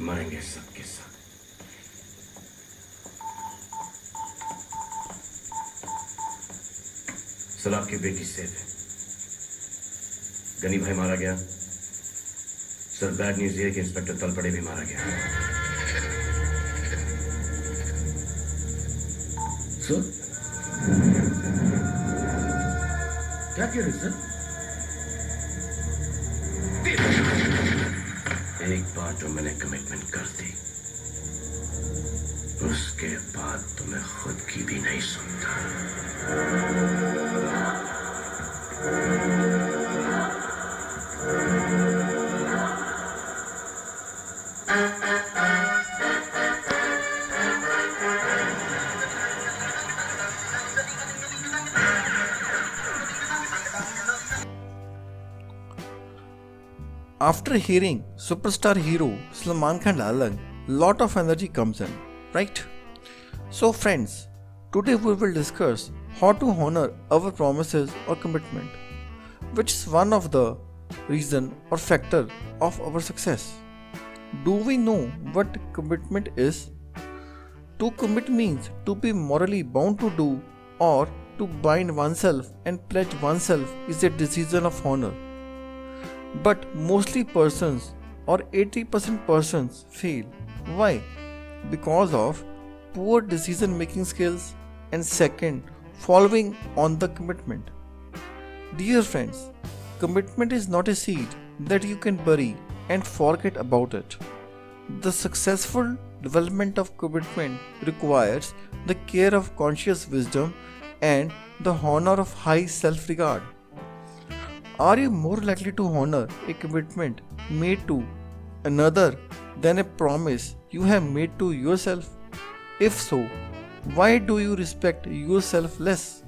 मरेंगे सबके सब। सलाह आपकी बेटी सेफ है। गनी भाई मारा गया। सर बैड न्यूज ये कि इंस्पेक्टर तलपड़े भी मारा गया। सर क्या कह रहे सर? एक बार जो मैंने कमिटमेंट कर दी उसके बाद तो मैं खुद की भी नहीं सुनता। After hearing superstar hero Salman Khan dialogue, lot of energy comes in, right? So friends, today we will discuss how to honor our promises or commitment, which is one of the reason or factor of our success. Do we know what commitment is? To commit means to be morally bound to do or to bind oneself and pledge oneself is a decision of honor. But mostly persons or 80% persons fail. Why? Because of poor decision making skills and second, following on the commitment. Dear friends, commitment is not a seed that you can bury and forget about it. The successful development of commitment requires the care of conscious wisdom and the honor of high self-regard. Are you more likely to honor a commitment made to another than a promise you have made to yourself? If so, why do you respect yourself less?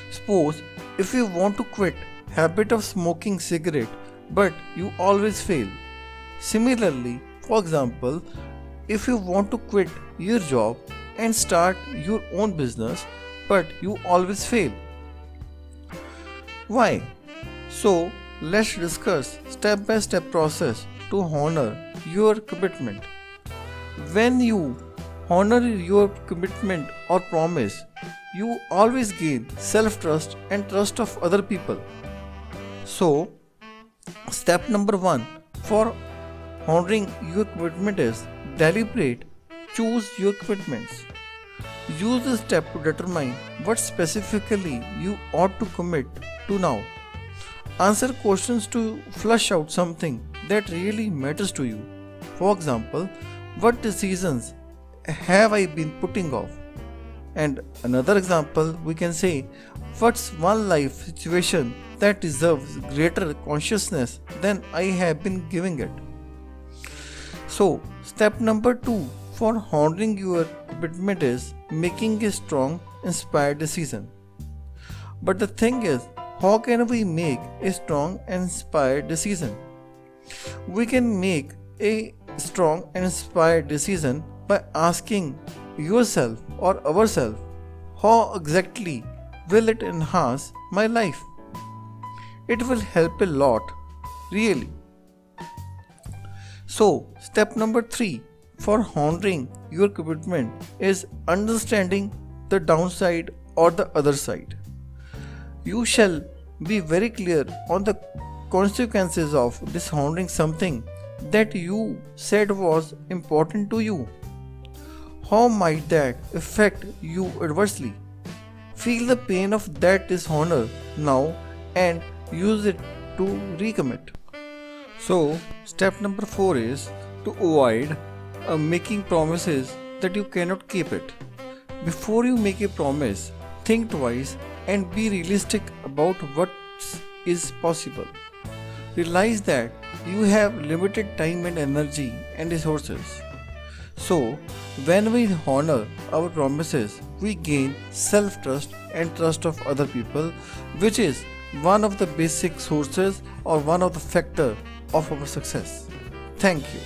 Suppose if you want to quit habit of smoking cigarette but you always fail. Similarly, for example, if you want to quit your job and start your own business but you always fail. Why? So, let's discuss step-by-step process to honor your commitment. When you honor your commitment or promise, you always gain self-trust and trust of other people. So, step number 1 for honoring your commitment is deliberate. Choose your commitments. Use this step to determine what specifically you ought to commit to now. Answer questions to flush out something that really matters to you. For example, what decisions have I been putting off? And another example, we can say, what's one life situation that deserves greater consciousness than I have been giving it? So, step number 2 for honoring your commitment is making a strong, inspired decision. But the thing is, how can we make a strong and inspired decision? We can make a strong and inspired decision by asking yourself or ourselves, how exactly will it enhance my life? It will help a lot, really. So, step number 3 for honoring your commitment is understanding the downside or the other side. You shall be very clear on the consequences of dishonoring something that you said was important to you. How might that affect you adversely? Feel the pain of that dishonor now and use it to recommit. So, step number 4 is to avoid making promises that you cannot keep it. Before you make a promise, think twice and be realistic about what is possible. Realize that you have limited time and energy and resources. So, when we honor our promises, we gain self-trust and trust of other people, which is one of the basic sources or one of the factors of our success. Thank you.